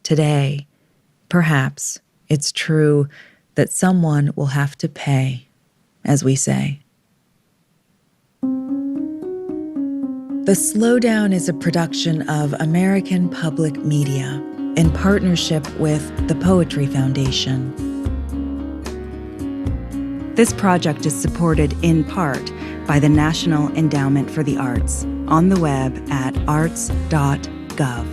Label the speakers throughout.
Speaker 1: today, perhaps it's true that someone will have to pay, as we say. The Slowdown is a production of American Public Media in partnership with the Poetry Foundation. This project is supported in part by the National Endowment for the Arts on the web at arts.gov.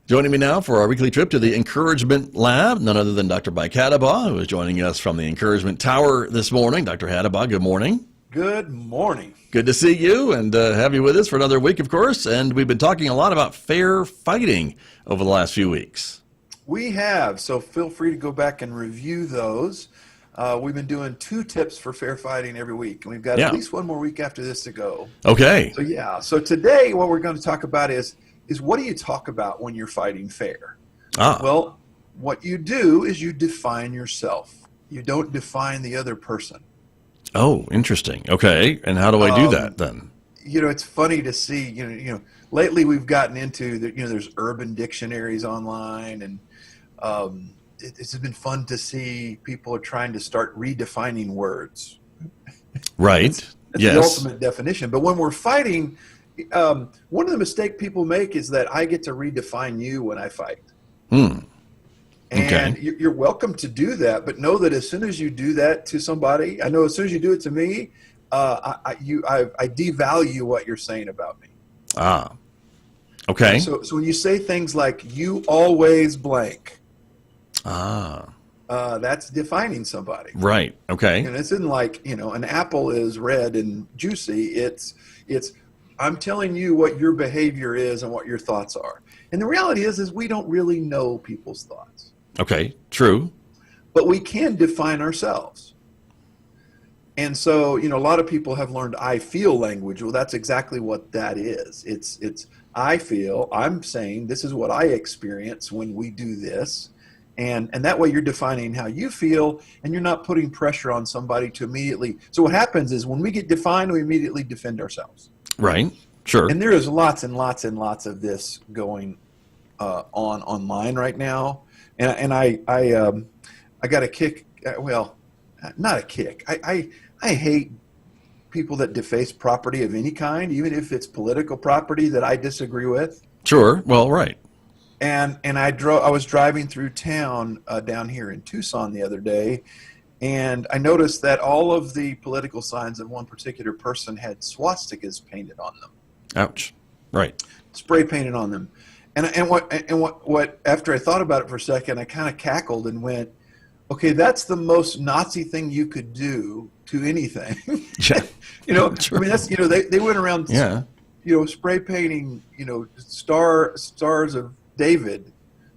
Speaker 2: Joining me now for our weekly trip to the Encouragement Lab, none other than Dr. Mike Hattabaugh, who is joining us from the Encouragement Tower this morning. Dr. Hattabaugh, good morning.
Speaker 3: Good morning.
Speaker 2: Good to see you and have you with us for another week, of course. And we've been talking a lot about fair fighting over the last few weeks.
Speaker 3: We have, so feel free to go back and review those. We've been doing 2 tips for fair fighting every week, and we've got at least one more week after this to go.
Speaker 2: Okay.
Speaker 3: So today what we're going to talk about is what do you talk about when you're fighting fair? Well, what you do is you define yourself. You don't define the other person.
Speaker 2: Oh, interesting. Okay. And how do I do that then?
Speaker 3: It's funny to see, lately we've gotten into there's urban dictionaries online, and it's been fun to see people are trying to start redefining words.
Speaker 2: Right.
Speaker 3: That's the ultimate definition. But when we're fighting, one of the mistakes people make is that I get to redefine you when I fight. And you're welcome to do that, but know that as soon as you do that to somebody, I know as soon as you do it to me, I devalue what you're saying about me.
Speaker 2: Okay.
Speaker 3: So when you say things like "you always blank," that's defining somebody.
Speaker 2: Right. Okay.
Speaker 3: And it's in like an apple is red and juicy. It's I'm telling you what your behavior is and what your thoughts are. And the reality is we don't really know people's thoughts.
Speaker 2: Okay, true.
Speaker 3: But we can define ourselves. And so, a lot of people have learned I feel language. Well, that's exactly what that is. It's I feel, I'm saying this is what I experience when we do this. And that way you're defining how you feel, and you're not putting pressure on somebody to immediately. So what happens is when we get defined, we immediately defend ourselves.
Speaker 2: Right. Sure.
Speaker 3: And there is lots and lots and lots of this going online right now. And I got a kick. Well, not a kick. I hate people that deface property of any kind, even if it's political property that I disagree with.
Speaker 2: Sure. Well, right.
Speaker 3: And I was driving through town down here in Tucson the other day, and I noticed that all of the political signs of one particular person had swastikas painted on them.
Speaker 2: Ouch. Right.
Speaker 3: Spray painted on them. And what after I thought about it for a second, I kind of cackled and went, okay, that's the most Nazi thing you could do to anything.
Speaker 2: Yeah.
Speaker 3: I mean, that's, they went around, spray painting, stars of David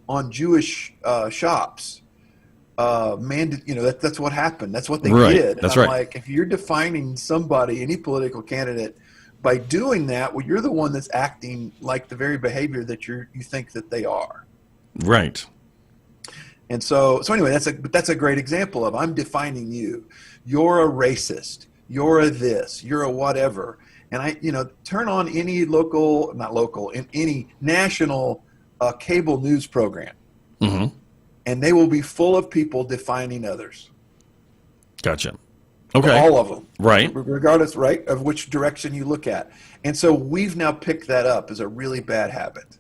Speaker 3: on Jewish shops. That's what happened. That's what they did.
Speaker 2: That's
Speaker 3: and I'm
Speaker 2: right.
Speaker 3: like, if you're defining somebody, any political candidate, by doing that, well, you're the one that's acting like the very behavior that you think that they are.
Speaker 2: Right.
Speaker 3: And so anyway, that's a great example of I'm defining you. You're a racist. You're a this. You're a whatever. And turn on any any national cable news program, and they will be full of people defining others.
Speaker 2: Gotcha. Okay.
Speaker 3: All of them.
Speaker 2: Right.
Speaker 3: Regardless, right, of which direction you look at. And so we've now picked that up as a really bad habit.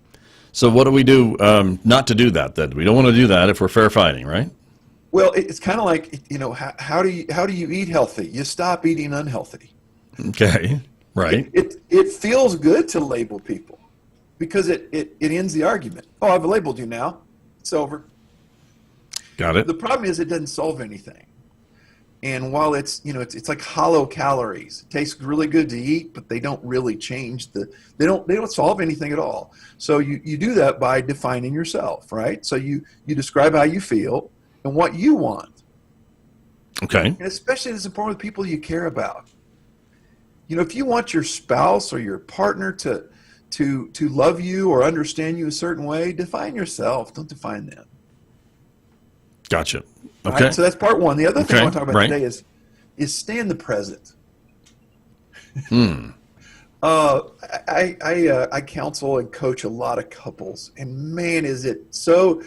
Speaker 2: So what do we do not to do that then? We don't want to do that if we're fair fighting, right?
Speaker 3: Well, it's kind of like, how do you eat healthy? You stop eating unhealthy.
Speaker 2: Okay. Right.
Speaker 3: It feels good to label people because it ends the argument. Oh, I've labeled you now. It's over.
Speaker 2: Got it.
Speaker 3: The problem is it doesn't solve anything. And while it's like hollow calories, it tastes really good to eat, but they don't really change they don't solve anything at all. So you do that by defining yourself, right? So you describe how you feel and what you want.
Speaker 2: Okay.
Speaker 3: And especially it's important with people you care about. If you want your spouse or your partner to love you or understand you a certain way, define yourself. Don't define them.
Speaker 2: Gotcha. Okay.
Speaker 3: Right? So that's part one. The other thing I want to talk about
Speaker 2: Right.
Speaker 3: today is stay in the present.
Speaker 2: Hmm.
Speaker 3: I counsel and coach a lot of couples, and man, it's so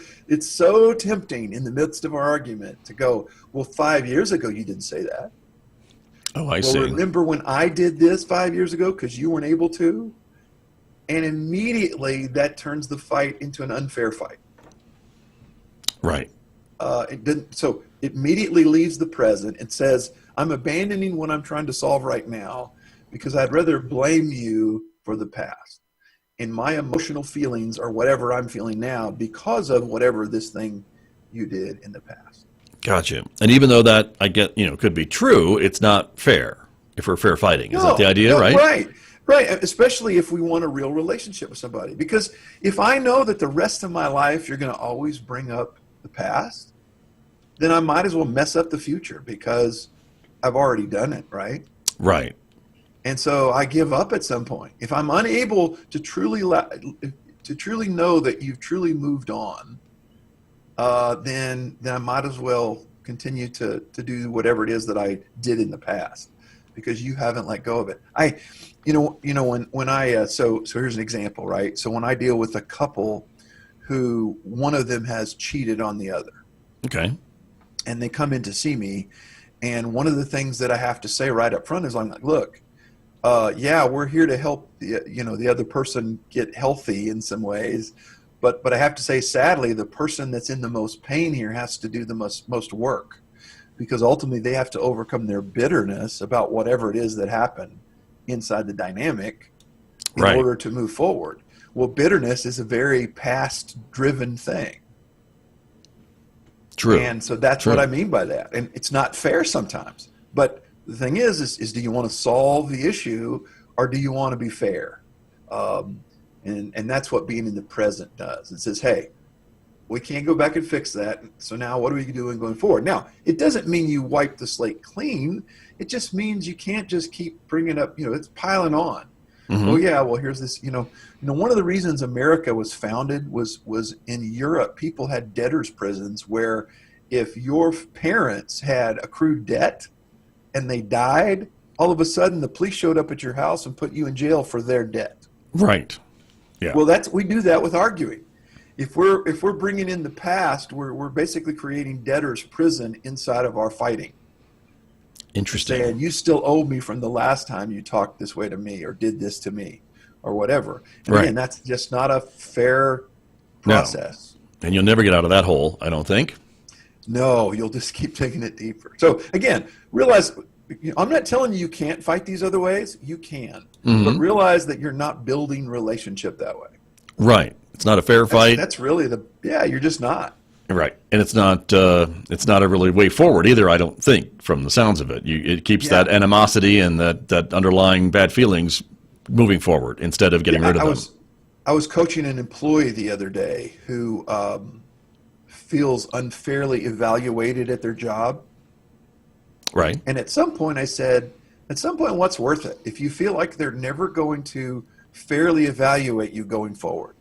Speaker 3: tempting in the midst of our argument to go, well, 5 years ago you didn't say that.
Speaker 2: Oh, I
Speaker 3: Well,
Speaker 2: see.
Speaker 3: remember when I did this 5 years ago because you weren't able to? And immediately that turns the fight into an unfair fight.
Speaker 2: Right.
Speaker 3: So it immediately leaves the present and says, I'm abandoning what I'm trying to solve right now because I'd rather blame you for the past. And my emotional feelings are whatever I'm feeling now because of whatever this thing you did in the past.
Speaker 2: Gotcha. And even though that, I get, could be true, it's not fair if we're fair fighting. Is that the idea, right?
Speaker 3: Right. Especially if we want a real relationship with somebody. Because if I know that the rest of my life you're going to always bring up the past, then I might as well mess up the future because I've already done it, right?
Speaker 2: Right.
Speaker 3: And so I give up at some point. If I'm unable to truly know that you've truly moved on, then I might as well continue to do whatever it is that I did in the past because you haven't let go of it. So here's an example, right? So when I deal with a couple who one of them has cheated on the other.
Speaker 2: Okay.
Speaker 3: And they come in to see me, and one of the things that I have to say right up front is I'm like, look, we're here to help the other person get healthy in some ways, but I have to say, sadly, the person that's in the most pain here has to do the most work, because ultimately they have to overcome their bitterness about whatever it is that happened inside the dynamic in order to move forward. Well, bitterness is a very past-driven thing.
Speaker 2: True.
Speaker 3: And so that's what I mean by that. And it's not fair sometimes. But the thing is do you want to solve the issue or do you want to be fair? And that's what being in the present does. It says, hey, we can't go back and fix that. So now what are we doing going forward? Now, it doesn't mean you wipe the slate clean. It just means you can't just keep bringing up, it's piling on.
Speaker 2: Mm-hmm.
Speaker 3: Oh yeah, well here's this, one of the reasons America was founded was in Europe, people had debtors prisons where if your parents had accrued debt and they died, all of a sudden the police showed up at your house and put you in jail for their debt.
Speaker 2: Right. Yeah.
Speaker 3: Well, we do that with arguing. If we're bringing in the past, we're basically creating debtors prison inside of our fighting.
Speaker 2: Interesting.
Speaker 3: Saying you still owe me from the last time you talked this way to me or did this to me or whatever. And again, that's just not a fair process.
Speaker 2: No. And you'll never get out of that hole, I don't think.
Speaker 3: No, you'll just keep taking it deeper. So again, realize I'm not telling you can't fight these other ways. You can.
Speaker 2: Mm-hmm. But
Speaker 3: realize that you're not building relationship that way.
Speaker 2: Right. It's not a fair fight.
Speaker 3: That's really you're just not.
Speaker 2: Right, and it's not a really way forward either. I don't think, from the sounds of it, it keeps that animosity and that underlying bad feelings moving forward instead of getting rid of them.
Speaker 3: I was coaching an employee the other day who feels unfairly evaluated at their job.
Speaker 2: Right.
Speaker 3: And at some point, I said, what's worth it? If you feel like they're never going to fairly evaluate you going forward,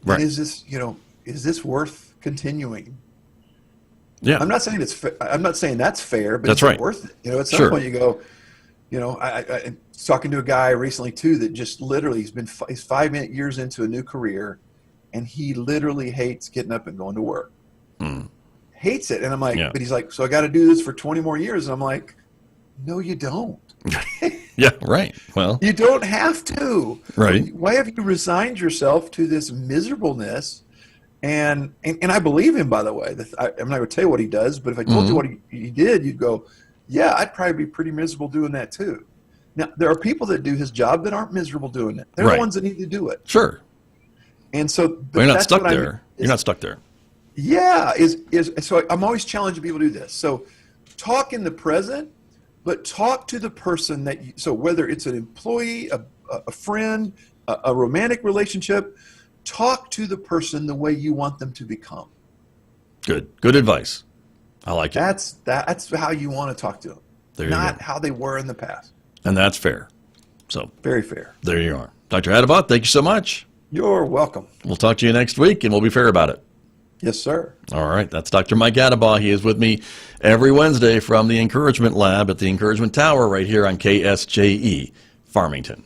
Speaker 2: right?
Speaker 3: Is this worth continuing?
Speaker 2: Yeah.
Speaker 3: I'm not saying I'm not saying that's fair, but
Speaker 2: that's
Speaker 3: it's worth it. At some point you go, I was talking to a guy recently too that just literally he's 5 years into a new career, and he literally hates getting up and going to work. Hates it. And I'm like, but he's like, so I got to do this for 20 more years. And I'm like, no, you don't.
Speaker 2: Yeah, right. Well,
Speaker 3: you don't have to.
Speaker 2: Right.
Speaker 3: Why have you resigned yourself to this miserableness? And I believe him, by the way. I'm not going to tell you what he does, but if I told you what he did, you'd go, yeah, I'd probably be pretty miserable doing that too. Now, there are people that do his job that aren't miserable doing it. They're the ones that need to do it.
Speaker 2: Sure.
Speaker 3: And so
Speaker 2: but you're not stuck there. You're not stuck there.
Speaker 3: Yeah. So I'm always challenging people to do this. So talk in the present, but talk to the person so whether it's an employee, a friend, a romantic relationship, talk to the person the way you want them to become.
Speaker 2: Good advice. I like it.
Speaker 3: That's how you want to talk to them, not how they were in the past.
Speaker 2: And that's fair. So
Speaker 3: very fair.
Speaker 2: There you are. Dr. Hattabaugh, thank you so much.
Speaker 3: You're welcome.
Speaker 2: We'll talk to you next week, and we'll be fair about it.
Speaker 3: Yes, sir.
Speaker 2: All right, that's Dr. Mike Hattabaugh. He is with me every Wednesday from the Encouragement Lab at the Encouragement Tower right here on KSJE, Farmington.